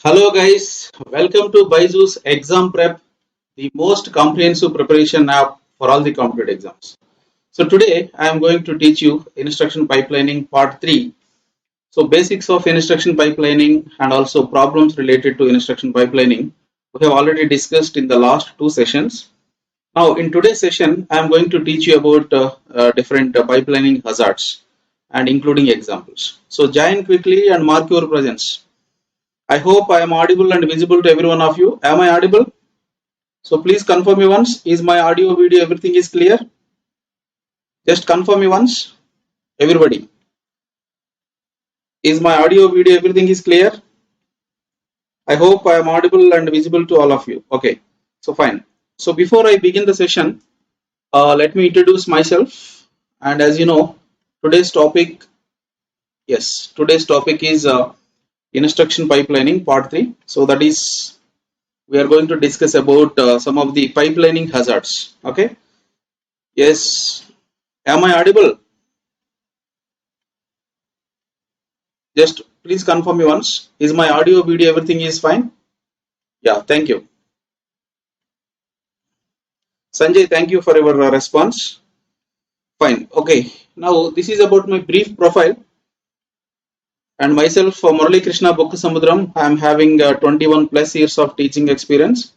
Hello guys, welcome to BYJU'S Exam Prep, the most comprehensive preparation app for all the competitive exams. So today I am going to teach you instruction pipelining part 3. So basics of instruction pipelining and also problems related to instruction pipelining we have already discussed in the last two sessions. Now in today's session I am going to teach you about different pipelining hazards and including examples. So join quickly and mark your presence. I hope I am audible and visible to every one of you. Am I audible? So please confirm me once. Is my audio, video, everything is clear? Just confirm me once. Everybody. Is my audio, video, everything is clear? I hope I am audible and visible to all of you. Okay. So fine. So before I begin the session, let me introduce myself. And as you know, today's topic, today's topic is instruction pipelining part 3. So that is we are going to discuss about some of the pipelining hazards. Okay. Yes. Am I audible? Just please confirm me once. Is my audio, video, everything is fine? Yeah, thank you. Sanjay, thank you for your response. Fine. Okay. Now this is about my brief profile. And myself, Murali Krishna Bokkasamudram. I am having 21 plus years of teaching experience,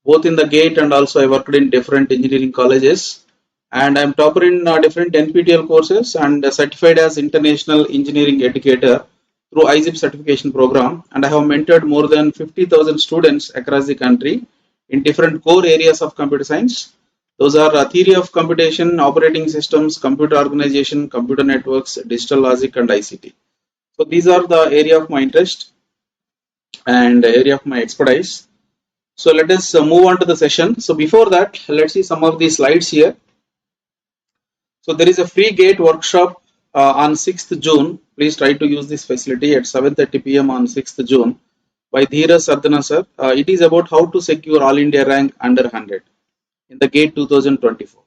both in the GATE and also I worked in different engineering colleges. And I am topper in different NPTEL courses and certified as International Engineering Educator through ISRO certification program. And I have mentored more than 50,000 students across the country in different core areas of computer science. Those are theory of computation, operating systems, computer organization, computer networks, digital logic, and ICT. So these are the area of my interest and area of my expertise. So let us move on to the session. So before that, let's see some of the slides here. So there is a free GATE workshop on 6th June. Please try to use this facility at 7:30 p.m. on 6th June by Dheeraj Sardana sir. It is about how to secure All India rank under 100 in the GATE 2024.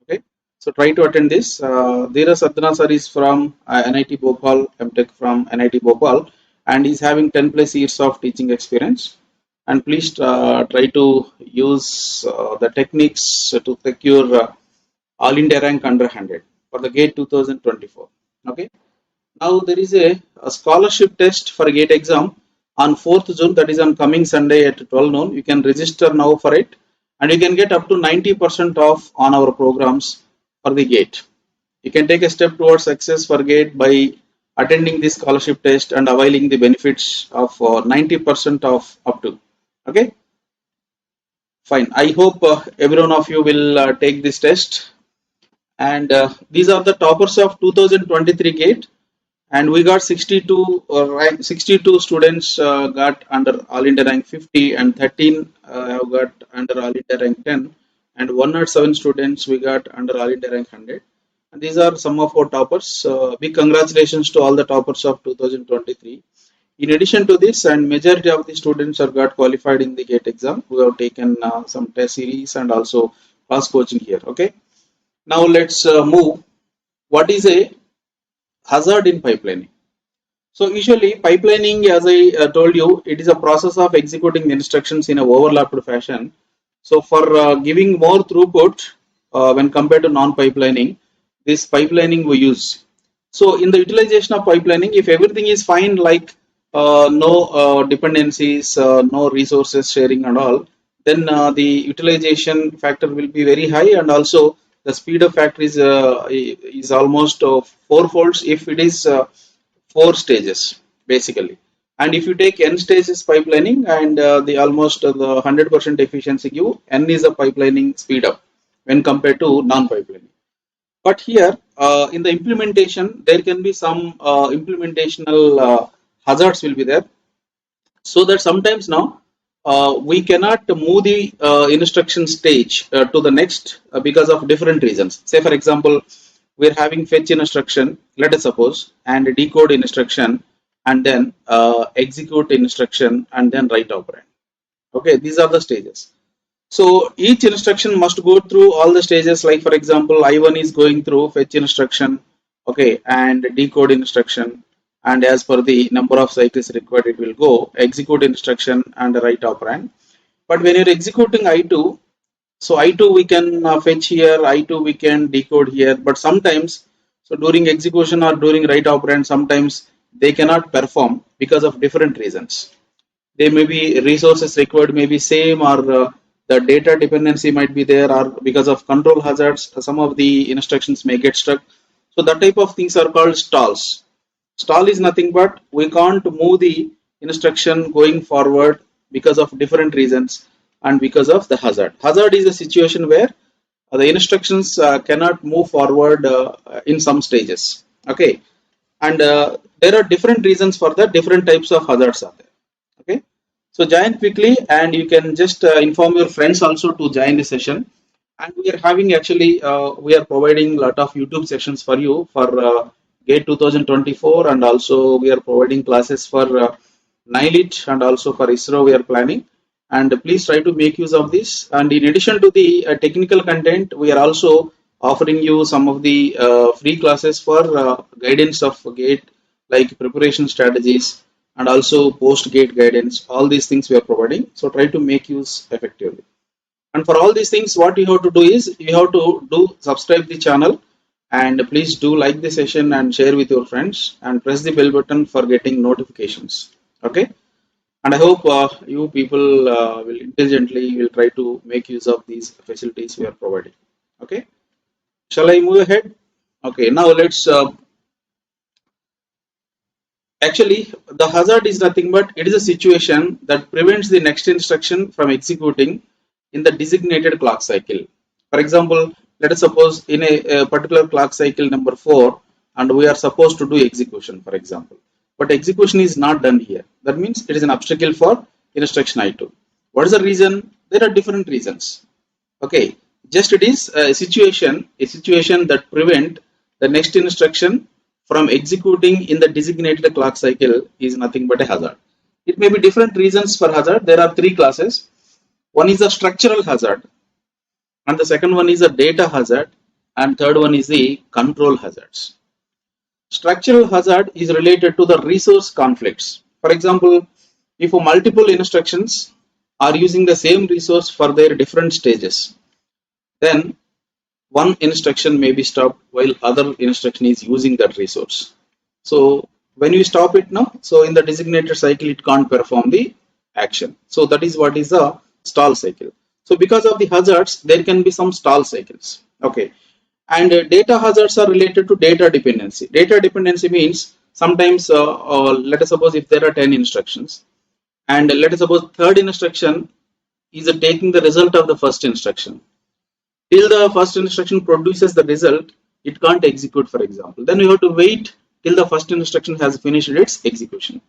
Okay, so try to attend this. Dheeraj Sardana sir is from NIT Bhopal, MTech from NIT Bhopal, and is having 10 plus years of teaching experience. And please try to use the techniques to secure All India rank under 100 for the GATE 2024. Okay. Now there is a scholarship test for GATE exam on 4th June, that is on coming Sunday at 12 noon. You can register now for it and you can get up to 90% off on our programs for the GATE. You can take a step towards success for GATE by attending this scholarship test and availing the benefits of 90% off up to. Okay. Fine. I hope every one of you will take this test. And these are the toppers of 2023 GATE, and we got 62 students got under All India rank 50, and 13 have got under All India rank 10, and 107 students we got under All India rank 100. And these are some of our toppers. Big congratulations to all the toppers of 2023. In addition to this, and majority of the students have got qualified in the GATE exam. We have taken some test series and also class coaching here. Okay. Now let's move. What is a hazard in pipelining? So usually pipelining, as I told you, it is a process of executing the instructions in a overlapped fashion. So for giving more throughput when compared to non-pipelining, this pipelining we use. So in the utilization of pipelining, if everything is fine, like no dependencies, no resources sharing and all, then the utilization factor will be very high, and also the speed of factor is almost fourfolds if it is 4 stages basically. And if you take n stages pipelining and the almost the 100% efficiency give, n is a pipelining speed up when compared to non-pipelining. But here in the implementation, there can be some implementational hazards will be there, so that sometimes now we cannot move the instruction stage to the next because of different reasons. Say for example, we're having fetch instruction, let us suppose, and decode instruction, and then execute instruction, and then write operand. Okay, these are the stages. So each instruction must go through all the stages. Like for example, I1 is going through fetch instruction, okay, and decode instruction, and as per the number of cycles required, it will go execute instruction and write operand. But when you're executing I2, so I2 we can fetch here, I2 we can decode here, but sometimes, so during execution or during write operand, sometimes they cannot perform because of different reasons. There may be resources required may be same, or the data dependency might be there, or because of control hazards, some of the instructions may get stuck. So that type of things are called stalls. Stall is nothing but we can't move the instruction going forward because of different reasons and because of the hazard. Hazard is a situation where the instructions cannot move forward in some stages. Okay, and there are different reasons for that. Different types of hazards are there. Okay, so join quickly, and you can just inform your friends also to join the session. And we are having actually we are providing a lot of YouTube sessions for you for GATE 2024, and also we are providing classes for NIELIT, and also for ISRO we are planning. And please try to make use of this. And in addition to the technical content, we are also offering you some of the free classes for guidance of GATE, like preparation strategies and also post GATE guidance. All these things we are providing, so try to make use effectively. And for all these things, what you have to do is you have to do subscribe the channel, and please do like the session and share with your friends, and press the bell button for getting notifications. Okay, and I hope you people will intelligently will try to make use of these facilities we are providing. Okay, shall I move ahead? Okay, now let's actually, the hazard is nothing but it is a situation that prevents the next instruction from executing in the designated clock cycle. For example, let us suppose in a particular clock cycle number 4, and we are supposed to do execution, for example. But execution is not done here. That means it is an obstacle for instruction I2. What is the reason? There are different reasons. Okay, just it is a situation that prevent the next instruction from executing in the designated clock cycle is nothing but a hazard. It may be different reasons for hazard. There are 3 classes. One is a structural hazard, and the second one is a data hazard, and third one is the control hazards. Structural hazard is related to the resource conflicts. For example, if multiple instructions are using the same resource for their different stages, then one instruction may be stopped while other instruction is using that resource. So when you stop it now, so in the designated cycle it can't perform the action. So that is what is a stall cycle. So because of the hazards, there can be some stall cycles. Okay, and data hazards are related to data dependency. Data dependency means sometimes let us suppose if there are 10 instructions, and let us suppose third instruction is taking the result of the first instruction. Till the first instruction produces the result, it can't execute, for example. Then you have to wait till the first instruction has finished its execution.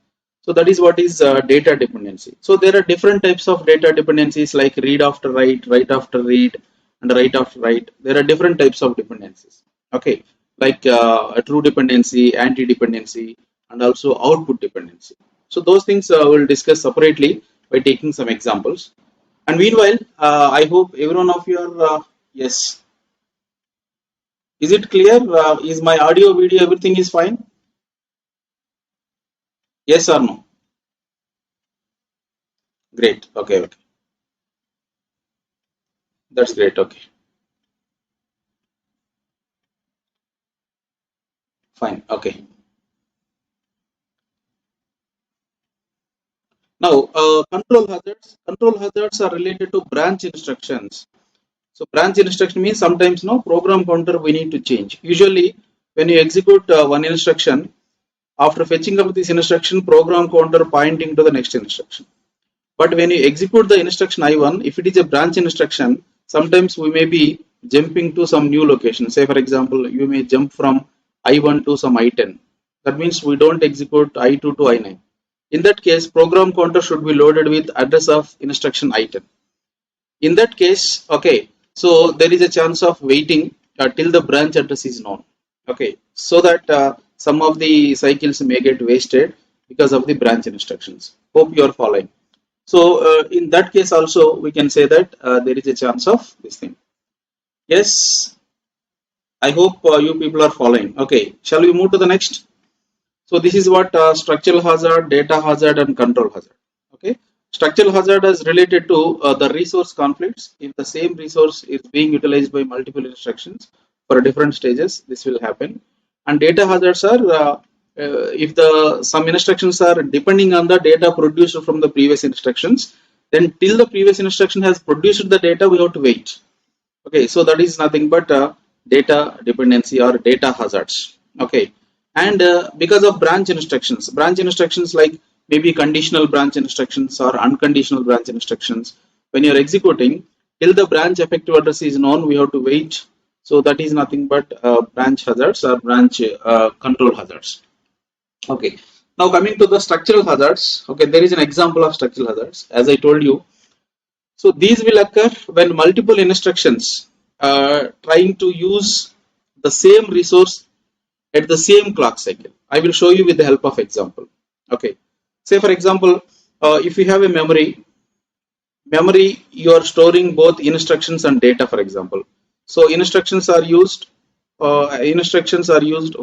So that is what is data dependency. So there are different types of data dependencies, like read after write, write after read, and write after write. There are different types of dependencies. Okay, like a true dependency, anti-dependency, and also output dependency. So those things we'll discuss separately by taking some examples. And meanwhile, I hope every one of you are yes. Is it clear? Is my audio, video, everything is fine? Yes or no? Great. Okay. Okay. That's great. Okay. Fine. Okay. Now, control hazards. Control hazards are related to branch instructions. So branch instruction means sometimes no program counter we need to change. Usually, when you execute one instruction, after fetching up this instruction, program counter pointing to the next instruction. But when you execute the instruction I1, if it is a branch instruction, sometimes we may be jumping to some new location. Say for example, you may jump from I1 to some I10. That means we don't execute I2 to I9. In that case, program counter should be loaded with address of instruction I10. In that case, okay, so there is a chance of waiting till the branch address is known. Okay, so that some of the cycles may get wasted because of the branch instructions. Hope you are following. So in that case also we can say that there is a chance of this thing. Yes, I hope you people are following. Okay, shall we move to the next? So this is what structural hazard, data hazard, and control hazard. Okay, structural hazard is related to the resource conflicts. If the same resource is being utilized by multiple instructions for different stages, this will happen. And data hazards are if the some instructions are depending on the data produced from the previous instructions, then till the previous instruction has produced the data, we have to wait. Okay, so that is nothing but data dependency or data hazards. Okay, and because of branch instructions like maybe conditional branch instructions or unconditional branch instructions, when you are executing, till the branch effective address is known, we have to wait. So that is nothing but branch hazards or branch control hazards. Okay, now coming to the structural hazards. Okay, there is an example of structural hazards, as I told you. So these will occur when multiple instructions trying to use the same resource at the same clock cycle. I will show you with the help of example. Okay, say for example, if you have a memory, you are storing both instructions and data, for example. So instructions are used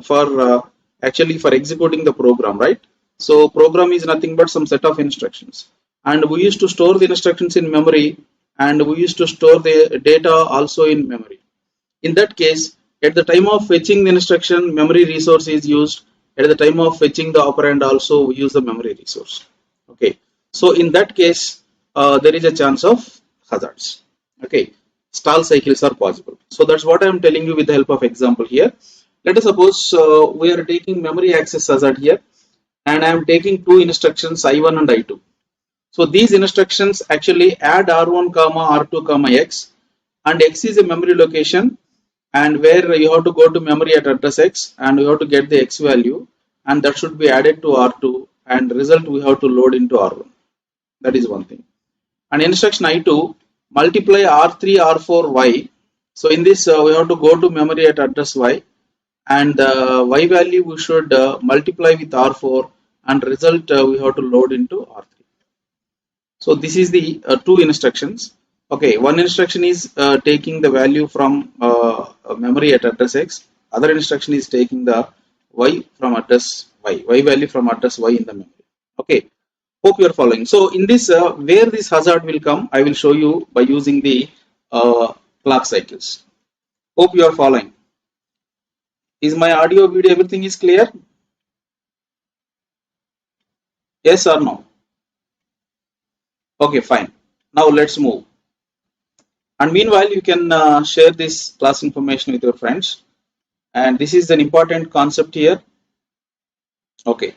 for actually for executing the program, right? So program is nothing but some set of instructions, and we used to store the instructions in memory, and we used to store the data also in memory. In that case, at the time of fetching the instruction, memory resource is used. At the time of fetching the operand also, we use the memory resource. Okay, so in that case, there is a chance of hazards. Okay, stall cycles are possible. So that's what I am telling you with the help of example here. Let us suppose we are taking memory access hazard here, and I am taking two instructions I1 and I2. So these instructions actually add R1 comma R2 comma X, and X is a memory location, and where you have to go to memory at address X, and you have to get the X value, and that should be added to R2, and result we have to load into R1. That is one thing. And instruction I2, multiply R3 R4 Y. So in this we have to go to memory at address Y, and the Y value we should multiply with R4, and result we have to load into R3. So this is the two instructions. Okay, one instruction is taking the value from memory at address X. Other instruction is taking the Y from address Y value from address Y in the memory. Okay, hope you are following. So in this, where this hazard will come, I will show you by using the clock cycles. Hope you are following. Is my audio, video, everything is clear? Yes or no? Okay, fine. Now let's move. And meanwhile, you can share this class information with your friends. And this is an important concept here. Okay.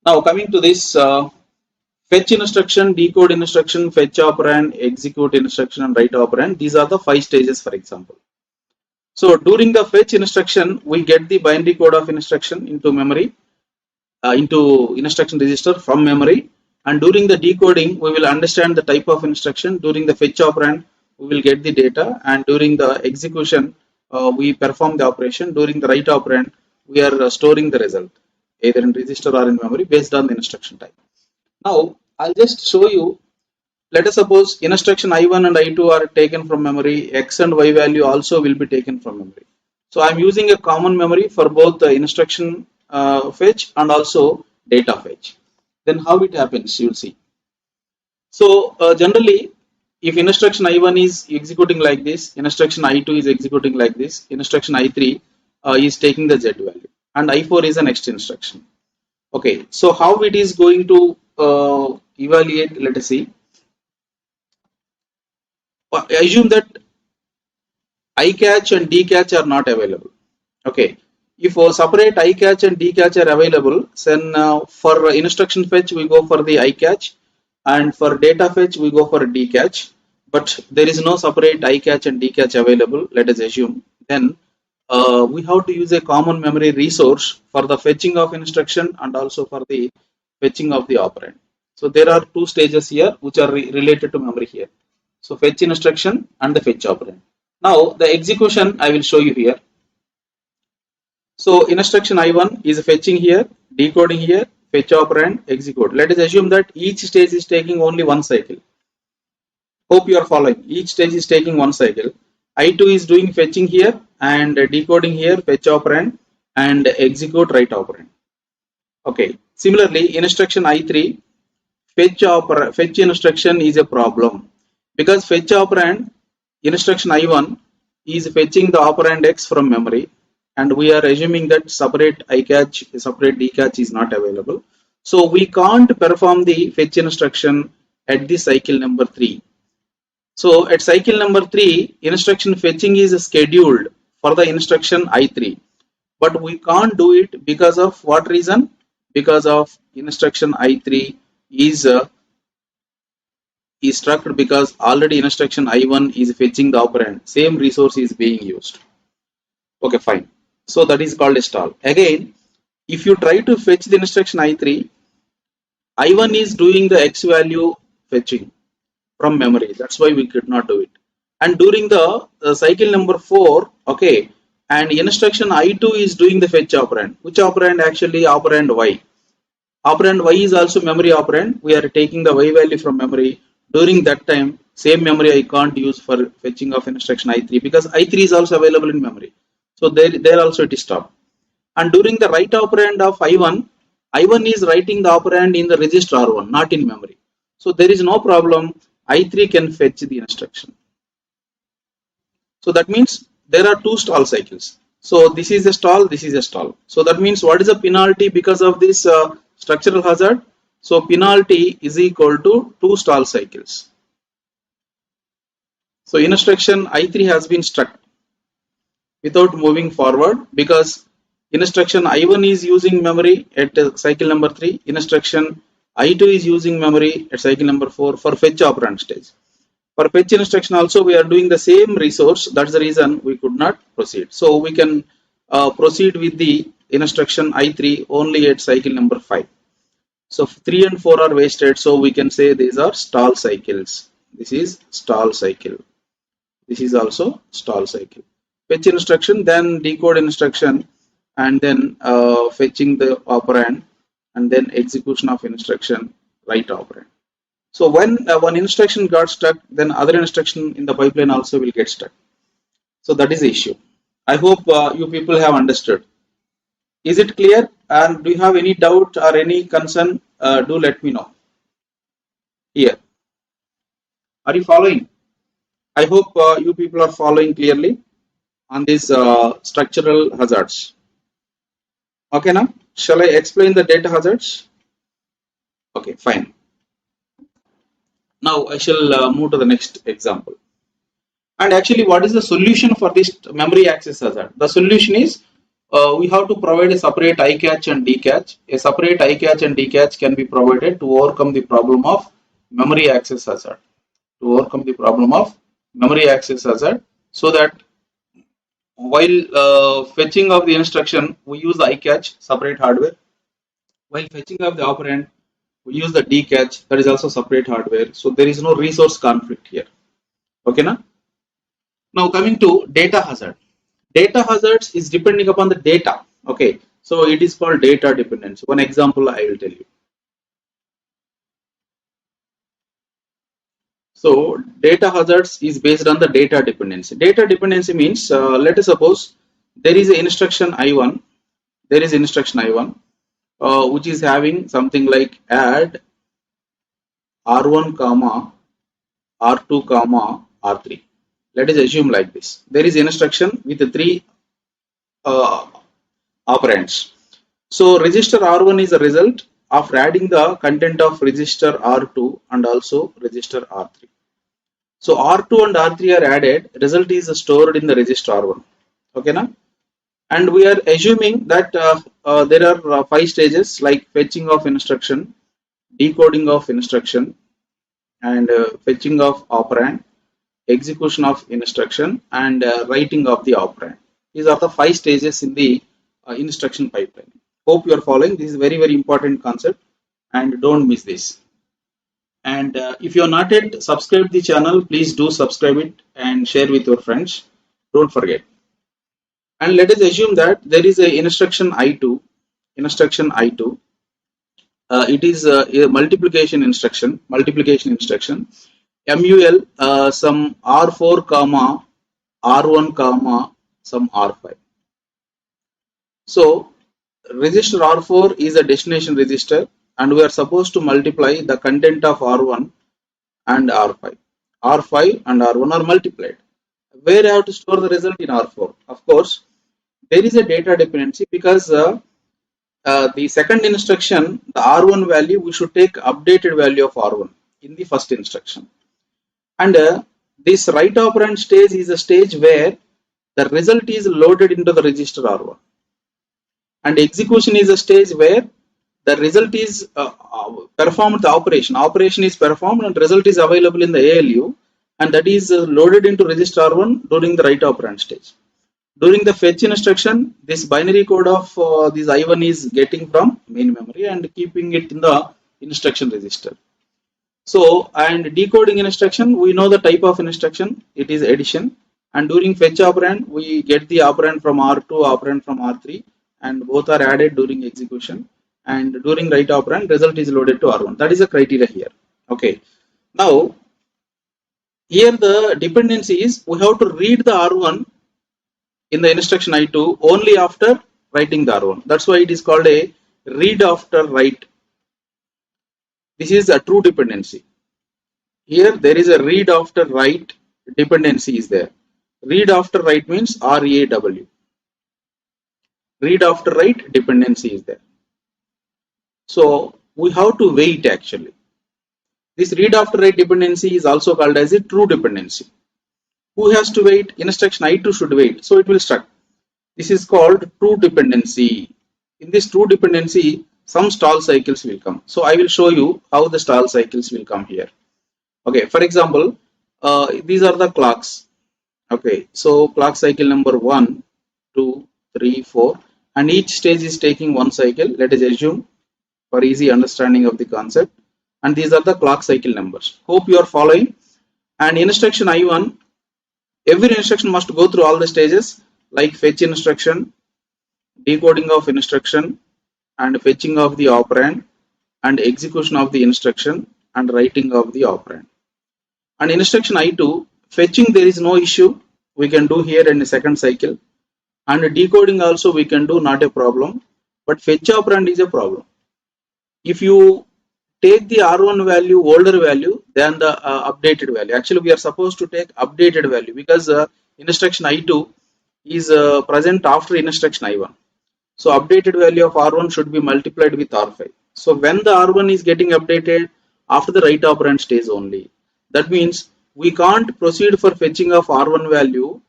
Now coming to this fetch instruction, decode instruction, fetch operand, execute instruction, and write operand. These are the 5 stages, for example. So during the fetch instruction, we get the binary code of instruction into memory, into instruction register from memory. And during the decoding, we will understand the type of instruction. During the fetch operand, we will get the data, and during the execution, we perform the operation. During the write operand, we are storing the result, either in register or in memory, based on the instruction type. Now, I'll just show you. Let us suppose instruction I1 and I2 are taken from memory. X and Y value also will be taken from memory. So I'm using a common memory for both the instruction fetch and also data fetch. Then how it happens, you'll see. So generally, if instruction I1 is executing like this, instruction I2 is executing like this, instruction I3 is taking the Z value, and I4 is the next instruction. Okay, so how it is going to evaluate, let us see. Assume that I catch and D catch are not available. Okay, if separate I catch and D catch are available, then for instruction fetch we go for the I catch, and for data fetch we go for D catch. But there is no separate I catch and D catch available, let us assume. Then we have to use a common memory resource for the fetching of instruction and also for the fetching of the operand. So there are 2 stages here which are related to memory here. So fetch instruction and the fetch operand. Now the execution I will show you here. So instruction I1 is fetching here, decoding here, fetch operand, execute. Let us assume that each stage is taking only one cycle. Hope you are following. Each stage is taking one cycle. I2 is doing fetching here and decoding here, fetch operand, and execute write operand. Okay. Similarly, instruction I3, fetch instruction is a problem because fetch operand instruction I1 is fetching the operand X from memory, and we are assuming that separate I catch, separate D catch is not available. So we can't perform the fetch instruction at the cycle number 3. So at cycle number 3, instruction fetching is scheduled for the instruction I3, but we can't do it because of what reason? Because of instruction I3 is struck because already instruction I1 is fetching the operand, same resource is being used. Okay, fine. So that is called a stall. Again, if you try to fetch the instruction I3, I1 is doing the X value fetching from memory. That's why we could not do it. And during the cycle number 4, okay, and instruction I2 is doing the fetch operand. Which operand? Actually, operand Y. Operand Y is also memory operand. We are taking the Y value from memory. During that time, same memory I can't use for fetching of instruction I3 because I3 is also available in memory. So there also it is stopped. And during the write operand of I1, I1 is writing the operand in the register R1, not in memory. So there is no problem. I3 can fetch the instruction. So that means there are two stall cycles. So this is a stall, this is a stall. So that means what is the penalty because of this structural hazard? So penalty is equal to 2 stall cycles. So instruction I3 has been struck without moving forward because instruction I1 is using memory at cycle number 3. Instruction I2 is using memory at cycle number 4 for fetch operand stage. For fetch instruction also we are doing the same resource. That's the reason we could not proceed. So we can proceed with the instruction I3 only at cycle number 5. So 3 and 4 are wasted. So we can say these are stall cycles. This is stall cycle. This is also stall cycle. Fetch instruction, then decode instruction, and then fetching the operand, and then execution of instruction, write operand. So when one instruction got stuck, then other instruction in the pipeline also will get stuck. So that is the issue. I hope you people have understood. Is it clear? And do you have any doubt or any concern? Do let me know. Here. Are you following? I hope you people are following clearly on these structural hazards. Okay, now shall I explain the data hazards? Okay, fine. Now I shall move to the next example. And actually, what is the solution for this memory access hazard? The solution is we have to provide a separate I catch and D catch. A separate I catch and D catch can be provided to overcome the problem of memory access hazard. To overcome the problem of memory access hazard, so that while fetching of the instruction, we use the I catch, separate hardware. While fetching of the operand, we use the D catch, that is also separate hardware. So there is no resource conflict here. Okay, now? Now coming to data hazard. Data hazards is depending upon the data. Okay, so it is called data dependence. One example I will tell you. So data hazards is based on the data dependency. Data dependency means let us suppose there is an instruction I1. There is instruction I1 which is having something like add R1 comma R2 comma R3. Let us assume like this. There is instruction with the 3 operands. So register R1 is a result of adding the content of register R2 and also register R3. So R2 and R3 are added, result is stored in the register R1. Okay, now? And we are assuming that there are 5 stages like fetching of instruction, decoding of instruction, and fetching of operand, execution of instruction, and writing of the operand. These are the 5 stages in the instruction pipeline. Hope you are following. This is very, very important concept, and don't miss this. And if you are not yet subscribed the channel, please do subscribe it and share with your friends. Don't forget. And let us assume that there is a instruction I2. Instruction I2. It is a multiplication instruction. MUL some R4 comma R1 comma some R5. So register R4 is a destination register, and we are supposed to multiply the content of R1 and R5. R5 and R1 are multiplied. Where I have to store the result? In R4. Of course, there is a data dependency because the second instruction, the R1 value, we should take updated value of R1 in the first instruction. And this write operand stage is a stage where the result is loaded into the register R1. And execution is a stage where the result is performed, the operation is performed and result is available in the ALU, and that is loaded into register R1 during the write operand stage. During the fetch instruction, this binary code of this I1 is getting from main memory and keeping it in the instruction register. So, and decoding instruction, we know the type of instruction, it is addition, and during fetch operand, we get the operand from R2, operand from R3, and both are added during execution, and during write operand, result is loaded to R1. That is the criteria here. Okay. Now, here the dependency is, we have to read the R1 in the instruction I2 only after writing the R1. That's why it is called a read after write. This is a true dependency. Here there is a read after write dependency is there. Read after write means RAW. Read after write dependency is there. So we have to wait actually. This read after write dependency is also called as a true dependency. Who has to wait? Instruction I2 should wait. So it will start. This is called true dependency. In this true dependency, some stall cycles will come. So I will show you how the stall cycles will come here. Okay, for example, these are the clocks. Okay, so clock cycle number 1, 2, 3, 4, and each stage is taking one cycle. Let us assume for easy understanding of the concept. And these are the clock cycle numbers. Hope you are following. And instruction I1, every instruction must go through all the stages like fetch instruction, decoding of instruction, and fetching of the operand, and execution of the instruction, and writing of the operand. And instruction I2, fetching there is no issue, we can do here in the second cycle, and decoding also we can do, not a problem, but fetch operand is a problem. If you take the R1 value, older value than the updated value, actually we are supposed to take updated value because instruction I2 is present after instruction I1. So updated value of R1 should be multiplied with R5. So when the R1 is getting updated after the write operand stage only, that means we can't proceed for fetching of R1 value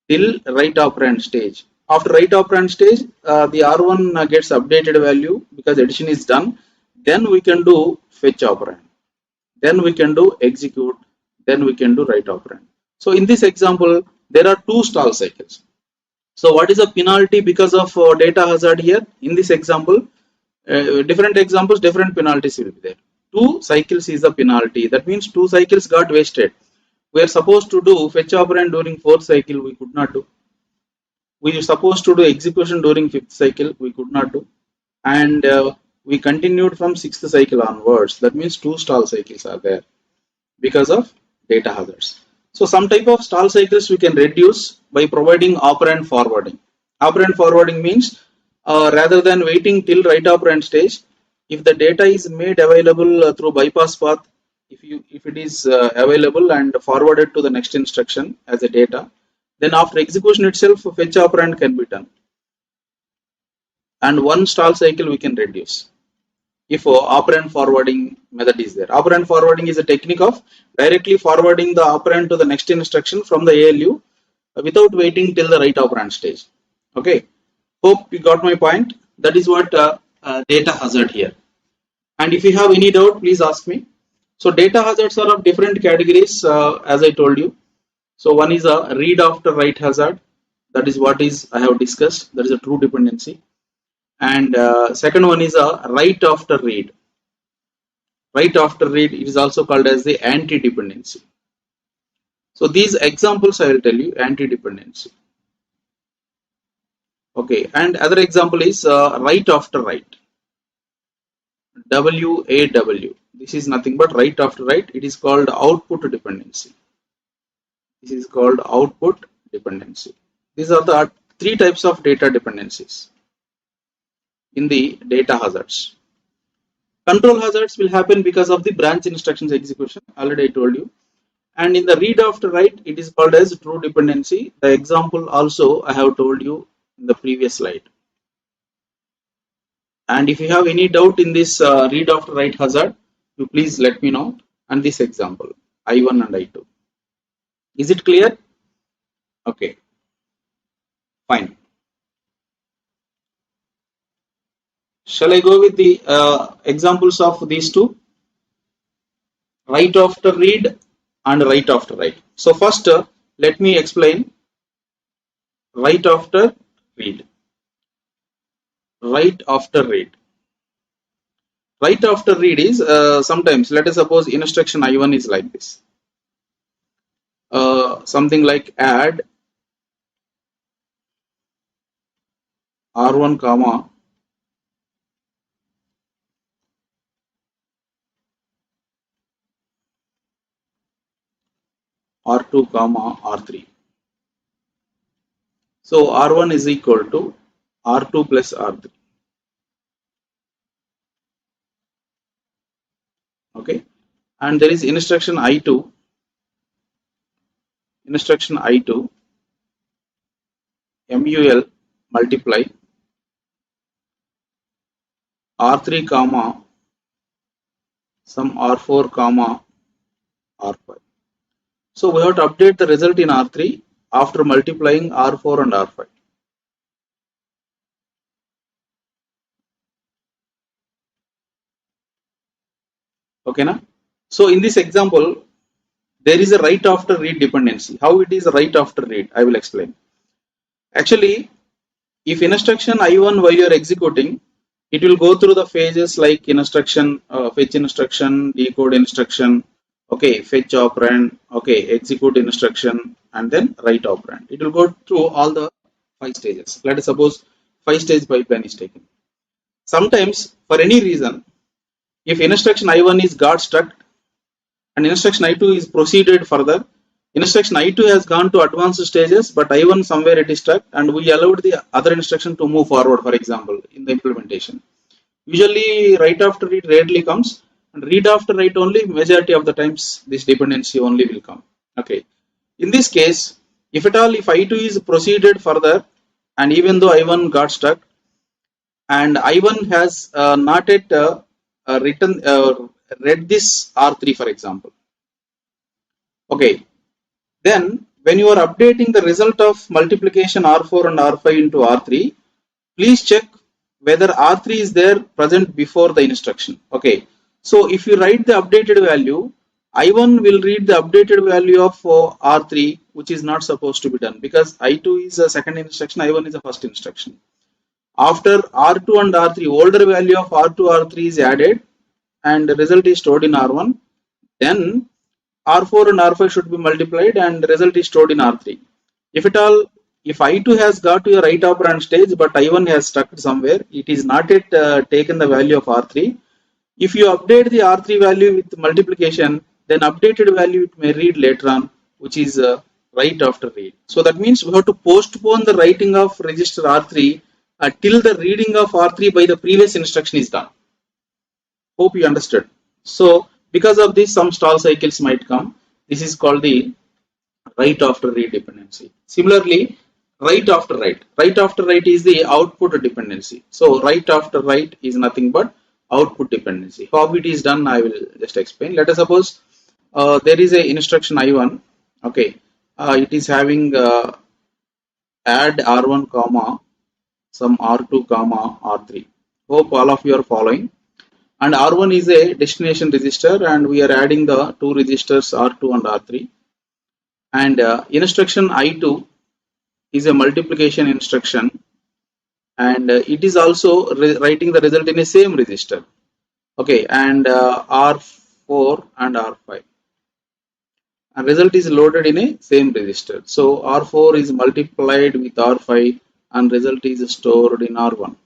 till write operand stage. After write operand stage, the R1 gets updated value because addition is done. Then we can do fetch operand. Then we can do execute. Then we can do write operand. So in this example, there are two stall cycles. So what is a penalty because of data hazard here? In this example, different examples, different penalties will be there. 2 cycles is the penalty. That means 2 cycles got wasted. We are supposed to do fetch operand during 4th cycle, we could not do. We are supposed to do execution during 5th cycle, we could not do. And we continued from 6th cycle onwards. That means 2 stall cycles are there because of data hazards. So some type of stall cycles we can reduce by providing operand forwarding. Operand forwarding means rather than waiting till write operand stage, if the data is made available through bypass path, if it is available and forwarded to the next instruction as a data, then after execution itself fetch operand can be done. And one stall cycle we can reduce if operand forwarding method is there. Operand forwarding is a technique of directly forwarding the operand to the next instruction from the ALU without waiting till the write operand stage. Okay, hope you got my point. That is what data hazard here. And if you have any doubt, please ask me. So data hazards are of different categories as I told you. So one is a read after write hazard. That is what is I have discussed. That is a true dependency. And second one is a write after read. Write after read is also called as the anti-dependency. So these examples I will tell you, anti-dependency. Okay, and other example is write after write. WAW. This is nothing but write after write. It is called output dependency. This is called output dependency. These are the 3 types of data dependencies. in the data hazards. Control hazards will happen because of the branch instructions execution, already I told you. And in the read after write, it is called as true dependency. The example also I have told you in the previous slide. And if you have any doubt in this read after write hazard, you please let me know. And this example, I1 and I2. Is it clear? Okay, fine. Shall I go with the examples of these two? Write after read and write after write. So first, let me explain write after read. Write after read. Write after read is sometimes, let us suppose instruction I1 is like this. Something like add R1 comma R2 comma R3. So R1 is equal to R2 plus R3. Okay, and there is instruction I2. Instruction I2 MUL multiply R3 comma some R4 comma R5. So we have to update the result in R3 after multiplying R4 and R5. Okay, na? So in this example, there is a write after read dependency. How it is a write after read, I will explain. Actually, if instruction I1 while you are executing, it will go through the phases like instruction, fetch instruction, decode instruction, okay, fetch operand, okay, execute instruction, and then write operand. It will go through all the 5 stages. Let us suppose 5-stage pipeline is taken. Sometimes, for any reason, if instruction I1 is got stuck and instruction I2 is proceeded further, instruction I2 has gone to advanced stages, but I1 somewhere it is stuck, and we allowed the other instruction to move forward, for example, in the implementation. Usually, write after read rarely comes, and read after write only, majority of the times this dependency only will come. Okay. In this case, if at all, if I2 is proceeded further, and even though I1 got stuck, and I1 has not yet read this R3, for example. Okay. Then, when you are updating the result of multiplication R4 and R5 into R3, please check whether R3 is there present before the instruction. Okay. So, if you write the updated value, I1 will read the updated value of R3, which is not supposed to be done because I2 is a second instruction, I1 is a first instruction. After R2 and R3, older value of R2, R3 is added and the result is stored in R1. Then R4 and R5 should be multiplied and the result is stored in R3. If at all, if I2 has got to a right operand stage but I1 has stuck somewhere, it is not yet taken the value of R3. If you update the R3 value with multiplication, then updated value it may read later on, which is write after read. So that means we have to postpone the writing of register R3 till the reading of R3 by the previous instruction is done. Hope you understood. So because of this, some stall cycles might come. This is called the write after read dependency. Similarly, write after write. Write after write is the output dependency. So write after write is nothing but output dependency. How it is done, I will just explain. Let us suppose there is a instruction I1. Okay, it is having add R1 comma some R2 comma R3. Hope all of you are following. And R1 is a destination register and we are adding the two registers R2 and R3. And instruction I2 is a multiplication instruction and it is also writing the result in a same register. Okay, and R4 and R5. And result is loaded in a same register. So R4 is multiplied with R5 and result is stored in R1.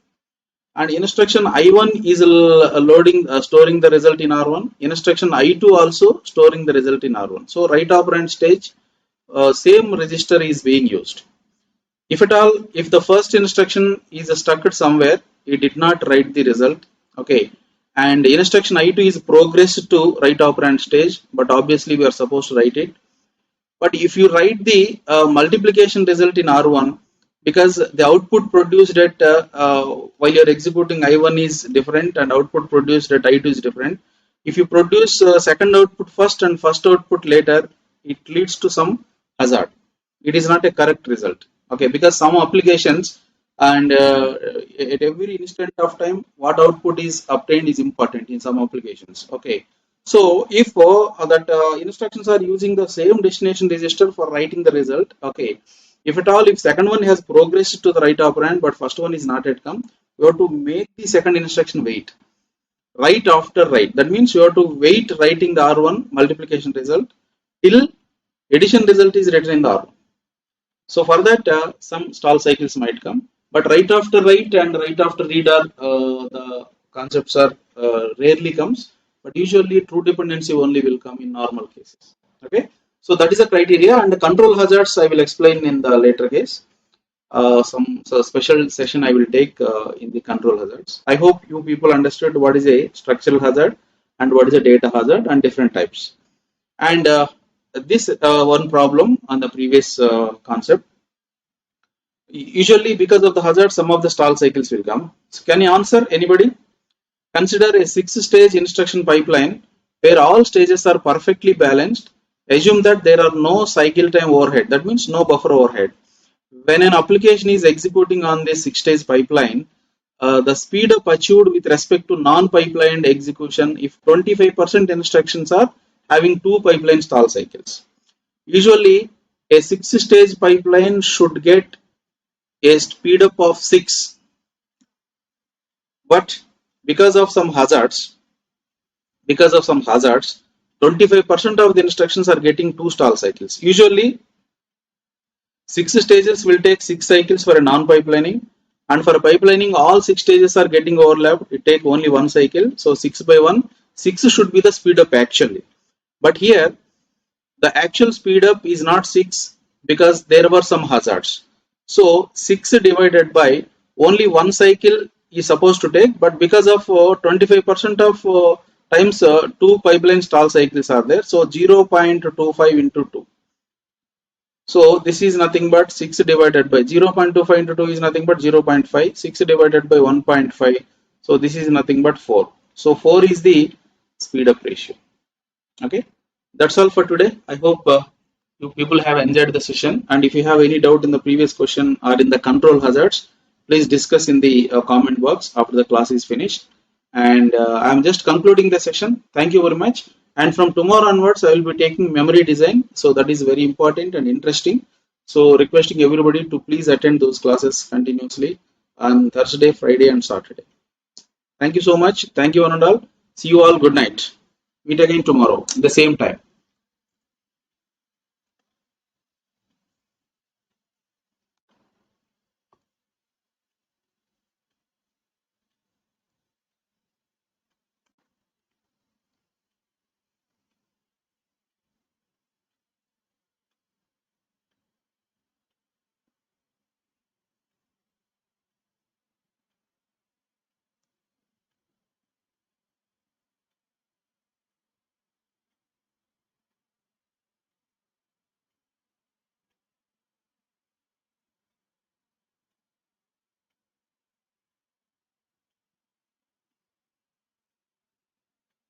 And instruction I1 is storing the result in R1. Instruction I2 also storing the result in R1. So write operand stage, same register is being used. If at all, if the first instruction is stuck somewhere, he did not write the result. Okay, and instruction I2 is progressed to right operand stage, but obviously we are supposed to write it. But if you write the multiplication result in R1, because the output produced at while you're executing I1 is different and output produced at I2 is different. If you produce second output first and first output later, it leads to some hazard. It is not a correct result. Okay, because some applications and at every instant of time, what output is obtained is important in some applications. Okay, so if that instructions are using the same destination register for writing the result, okay, if at all, if second one has progressed to the right operand but first one is not yet come, you have to make the second instruction wait. Right after write. That means you have to wait writing the R1 multiplication result till addition result is written in the R1. So for that, some stall cycles might come. But right after write and right after read are the concepts are rarely comes. But usually true dependency only will come in normal cases. Okay. So that is a criteria, and the control hazards I will explain in the later case. Some special session I will take in the control hazards. I hope you people understood what is a structural hazard and what is a data hazard and different types. And this one problem on the previous concept. Usually because of the hazard, some of the stall cycles will come. So can you answer, anybody? Consider a 6-stage instruction pipeline where all stages are perfectly balanced. Assume that there are no cycle time overhead. That means no buffer overhead. When an application is executing on this 6-stage pipeline, the speed up achieved with respect to non-pipelined execution if 25% instructions are having 2 pipeline stall cycles. Usually, a 6-stage pipeline should get a speed up of 6, but because of some hazards, 25% of the instructions are getting 2 stall cycles. Usually 6 stages will take 6 cycles for a non-pipelining, and for pipelining all 6 stages are getting overlapped, it take only 1 cycle. So 6 by 1, 6 should be the speed up actually, but here the actual speed up is not 6 because there were some hazards. So 6 divided by only 1 cycle is supposed to take, but because of 25% of times 2 pipeline stall cycles are there, so 0.25 into 2. So this is nothing but 6 divided by 0.25 into 2 is nothing but 0.5. 6 divided by 1.5. So this is nothing but 4. So 4 is the speed up ratio. Okay, that's all for today. I hope you people have enjoyed the session, and if you have any doubt in the previous question or in the control hazards, please discuss in the comment box after the class is finished. And I am just concluding the session. Thank you very much. And from tomorrow onwards, I will be taking memory design. So that is very important and interesting. So requesting everybody to please attend those classes continuously on Thursday, Friday, and Saturday. Thank you so much. Thank you one and all. See you all. Good night. Meet again tomorrow, the same time.